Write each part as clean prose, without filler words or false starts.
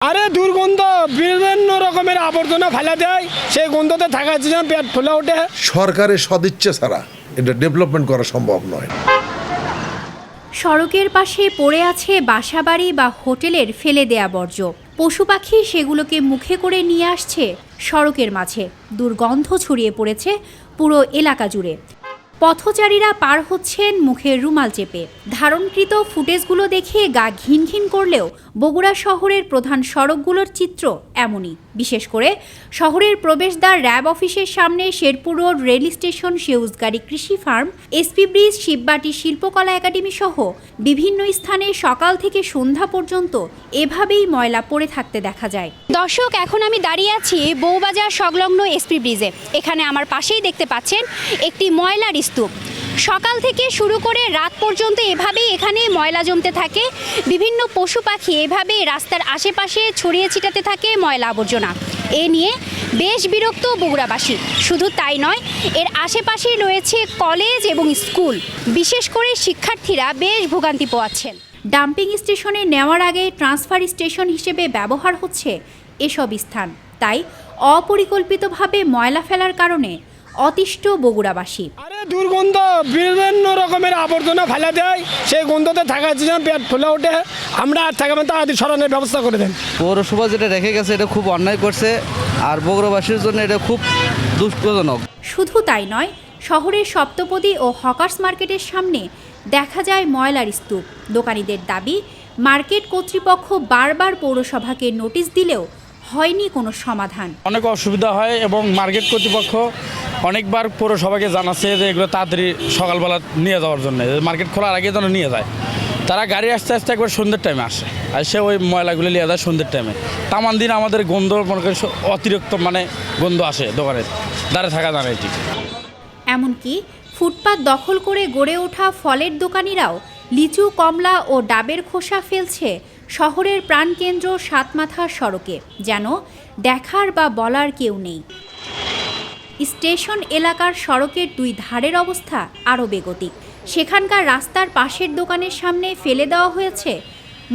আরে দুর্গন্ধ, বিভিন্ন রকমের আবর্জনা ফেলা দেয়, সেই গন্ধতে থাকার জন্য পেট ফুলে ওঠে। সরকারের সদিচ্ছা ছাড়া এটা ডেভেলপমেন্ট করা সম্ভব নয়। সড়কের পাশে পড়ে আছে বাসাবাড়ি বা হোটেলের ফেলে দেয়া বর্জ্য। পশু পাখি সেগুলোকে মুখে করে নিয়ে আসছে সড়কের মাঝে। দুর্গন্ধ ছড়িয়ে পড়েছে পুরো এলাকা জুড়ে। পথচারীরা পার হচ্ছেন মুখে রুমাল চেপে। ধারণকৃত ফুটেজগুলো দেখে গা ঘিন ঘিন করলেও বগুড়া শহরের প্রধান সড়কগুলোর চিত্র এমনই। বিশেষ করে শহরের প্রবেশদ্বার র্যাব অফিসের সামনে Sherpur road, rail station, Seujgari কৃষি ফার্ম, এসপি ব্রিজ, শিববাটি শিল্পকলা একাডেমি সহ বিভিন্ন স্থানে সকাল থেকে সন্ধ্যা পর্যন্ত এভাবেই ময়লা পড়ে থাকতে দেখা যায়। দর্শক, এখন আমি দাঁড়িয়ে আছি বউবাজার সংলগ্ন এসপি ব্রিজে। এখানে আমার পাশেই দেখতে পাচ্ছেন একটি ময়লার স্তূপ। সকাল থেকে শুরু করে রাত পর্যন্ত এভাবেই এখানে ময়লা জমতে থাকে। বিভিন্ন পশু পাখি এভাবে রাস্তার আশেপাশে ছড়িয়ে ছিটাতে থাকে ময়লা আবর্জনা। এ নিয়ে বেশ বিরক্ত বগুড়াবাসী। শুধু তাই নয়, এর আশেপাশেই রয়েছে কলেজ এবং স্কুল। বিশেষ করে শিক্ষার্থীরা বেশ ভোগান্তি পোয়াচ্ছেন। ডাম্পিং স্টেশনে নেওয়ার আগে ট্রান্সফার স্টেশন হিসেবে ব্যবহার হচ্ছে এসব স্থান। তাই অপরিকল্পিতভাবে ময়লা ফেলার কারণে অতিষ্ঠ বগুড়াবাসী। আরে দুর্গন্ধ, বিভিন্ন রকমের আবর্জনা ফেলা দেয়, সেই গন্ধতে থাকার জন্য পেট ফুলে ওঠে। আমরা আর থাকাবেন তাড়াতাড়ি সরানোর ব্যবস্থা করে দেন। পৌরসভা যেটা রেখে গেছে এটা খুব অন্যায় করছে, আর বগুড়াবাসীর জন্য এটা খুব দুঃখজনক। শুধু তাই নয়, শহরের সপ্তপদী ও হকার্স মার্কেটের সামনে দেখা যায় ময়লার স্তূপ। দোকানীদের দাবি, মার্কেট কর্তৃপক্ষ বারবার পৌরসভাকে নোটিশ দিলেও হয়নি কোনো সমাধান। অনেক অসুবিধা হয় এবং মার্কেট কর্তৃপক্ষ অনেকবার পৌরসভাকে জানাচ্ছে যে এগুলো তাড়াতাড়ি সকালবেলা নিয়ে যাওয়ার জন্য, মার্কেট খোলার আগে যেন নিয়ে যায়। তারা গাড়ি আসতে আসতে একবার সন্ধ্যের টাইমে আসে, আর সে ওই ময়লাগুলো নিয়ে যায় সন্ধ্যের টাইমে। তামান দিন আমাদের গন্ধ মনে করি অতিরিক্ত গন্ধ আসে, দোকানের দাঁড়িয়ে থাকা জানে এটি। এমনকি ফুটপাত দখল করে গড়ে ওঠা ফলের দোকানিরাও লিচু, কমলা ও ডাবের খোসা ফেলছে শহরের প্রাণকেন্দ্র সাতমাথার সড়কে, যেন দেখার বা বলার কেউ নেই। স্টেশন এলাকার সড়কের দুই ধারের অবস্থা আরও বেগতিক। সেখানকার রাস্তার পাশের দোকানের সামনে ফেলে দেওয়া হয়েছে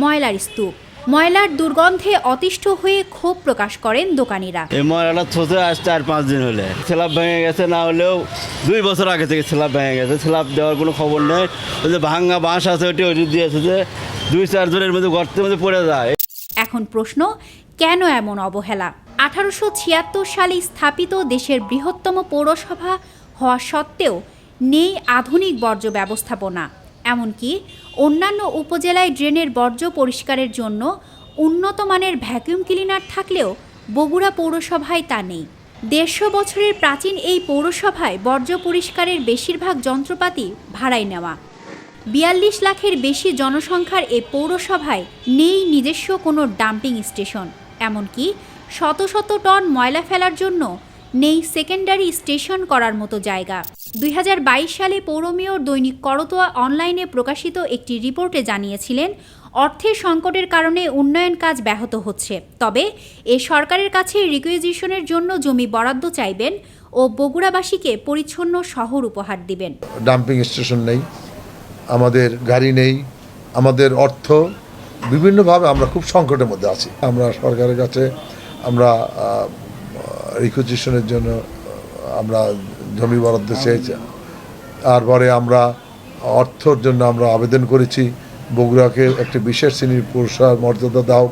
ময়লার স্তূপ। ময়লার দুর্গন্ধে অতিষ্ঠ হয়ে ক্ষোভ প্রকাশ করেন দোকানিরা। এই ময়লাটা থতে আজ 4-5 দিন হলে স্ল্যাব ভেঙে গেছে, না হলেও 2 বছর আগে থেকে স্ল্যাব ভেঙে গেছে। স্ল্যাব দেওয়ার কোনো খবর নেই। ওই যে ভাঙা বাঁশ আছে ওইটি দিয়েছে যে 2-4 জনের মধ্যে গর্তের মধ্যে পড়ে যায়। এখন প্রশ্ন, কেন এমন অবহেলা? 1876 সালে স্থাপিত দেশের বৃহত্তম পৌরসভা হওয়া সত্ত্বেও নেই আধুনিক বর্জ্য ব্যবস্থাপনা। এমনকি অন্যান্য উপজেলায় ড্রেনের বর্জ্য পরিষ্কারের জন্য উন্নত মানের ভ্যাকুয়াম ক্লিনার থাকলেও বগুড়া পৌরসভায় তা নেই। 150 বছরের প্রাচীন এই পৌরসভায় বর্জ্য পরিষ্কারের বেশিরভাগ যন্ত্রপাতি ভাড়ায় নেওয়া। 42 লাখের বেশি জনসংখ্যার এই পৌরসভায় নেই নিজস্ব কোনো ডাম্পিং স্টেশন। এমনকি শত শত টন ময়লা ফেলার জন্য নেই সেকেন্ডারি স্টেশন করার মতো জায়গা। 2022 সালে পৌর মেয়র দৈনিক করতোয়া অনলাইনে প্রকাশিত একটি রিপোর্টে জানিয়েছিলেন, অর্থের সংকটের কারণে উন্নয়ন কাজ ব্যাহত হচ্ছে। তবে এ সরকারের কাছে রিকুইজিশনের জন্য জমি বরাদ্দ চাইবেন ও বগুড়াবাসীকে পরিচ্ছন্ন শহর উপহার দিবেন। ডাম্পিং স্টেশন নেই, আমাদের গাড়ি নেই, আমাদের অর্থ বিভিন্নভাবে আমরা খুব সংকটের মধ্যে আছি। আমরা সরকারের কাছে আমরা রিকুইজিশনের জন্য আমরা জমি বরাদ্দ চেয়েছি। তারপরে আমরা অর্থর জন্য আমরা আবেদন করেছি, বগুড়াকে একটি বিশেষ শ্রেণীর পুরস্কার মর্যাদা দাও,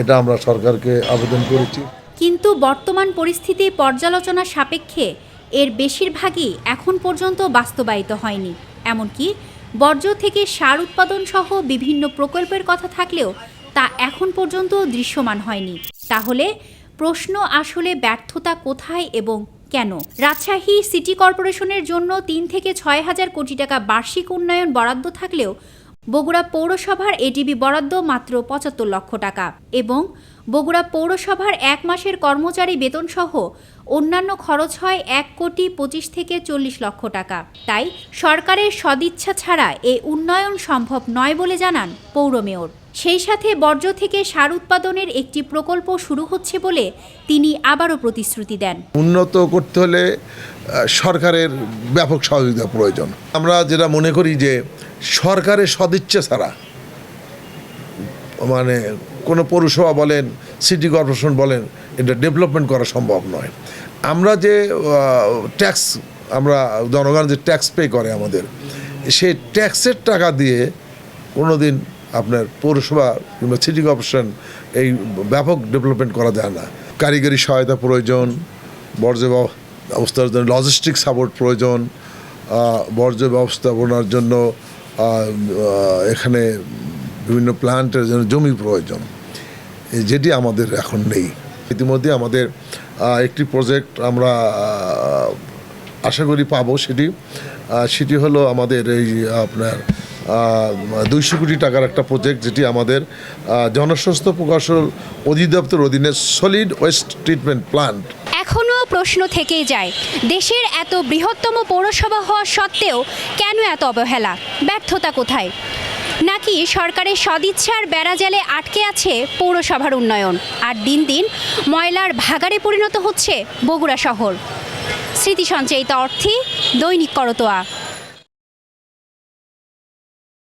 এটা আমরা সরকারকে আবেদন করেছি। কিন্তু বর্তমান পরিস্থিতি পর্যালোচনা সাপেক্ষে এর বেশিরভাগই এখন পর্যন্ত বাস্তবায়িত হয়নি। এমনকি বর্জ্য থেকে সার উৎপাদন সহ বিভিন্ন প্রকল্পের কথা থাকলেও তা এখন পর্যন্ত দৃশ্যমান হয়নি। তাহলে প্রশ্ন, আসলে ব্যর্থতা কোথায় এবং কেন? রাজশাহী সিটি কর্পোরেশনের জন্য 3 থেকে 6 হাজার কোটি টাকা বার্ষিক উন্নয়ন বরাদ্দ থাকলেও বগুড়া পৌরসভার এডিবি বরাদ্দ মাত্র 75 লক্ষ টাকা এবং বগুড়া পৌরসভার 1 মাসের কর্মচারী বেতন সহ অন্যান্য খরচ হয় 1 কোটি 25 থেকে 40 লক্ষ টাকা। তাই সরকারের সদিচ্ছা ছাড়া এ উন্নয়ন সম্ভব নয় বলে জানান পৌর মেয়র। সেই সাথে বর্জ্য থেকে সার উৎপাদনের একটি প্রকল্প শুরু হচ্ছে বলে তিনি আবারও প্রতিশ্রুতি দেন। উন্নত করতে হলে সরকারের ব্যাপক সহযোগিতা প্রয়োজন। আমরা যেটা মনে করি যে সরকারের সদিচ্ছা ছাড়া কোনো পৌরসভা বলেন, সিটি কর্পোরেশন বলেন, এটা ডেভেলপমেন্ট করা সম্ভব নয়। আমরা যে ট্যাক্স, আমরা জনগণ যে ট্যাক্স পে করে আমাদের, সেই ট্যাক্সের টাকা দিয়ে কোনো দিন আপনার পৌরসভা কিংবা সিটি কর্পোরেশন এই ব্যাপক ডেভেলপমেন্ট করা যায় না। কারিগরি সহায়তা প্রয়োজন, বর্জ্য ব্যবস্থার জন্য লজিস্টিক সাপোর্ট প্রয়োজন, বর্জ্য ব্যবস্থাপনার জন্য এখানে বিভিন্ন প্ল্যান্টের জন্য জমি প্রয়োজন, যেটি আমাদের এখন নেই। ইতিমধ্যে আমাদের একটি প্রজেক্ট আমরা আশা করি পাবো, সেটি হলো আমাদের এই আপনার 200 কোটি টাকার একটা প্রজেক্ট, যেটি আমাদের জনস্বাস্থ্য প্রকৌশল অধিদপ্তর অধীনে সলিড ওয়েস্ট ট্রিটমেন্ট প্ল্যান্ট। এখনও প্রশ্ন থেকেই যায়, দেশের এত বৃহত্তম পৌরসভা হওয়া সত্ত্বেও কেন এত অবহেলা, ব্যর্থতা কোথায়? নাকি সরকারের সদিচ্ছার বেড়াজালে আটকে আছে পৌরসভার উন্নয়ন, আর দিন দিন ময়লার ভাগাড়ে পরিণত হচ্ছে বগুড়া শহর? স্মৃতি সঞ্চয়িতা অর্থী, দৈনিক করতোয়া।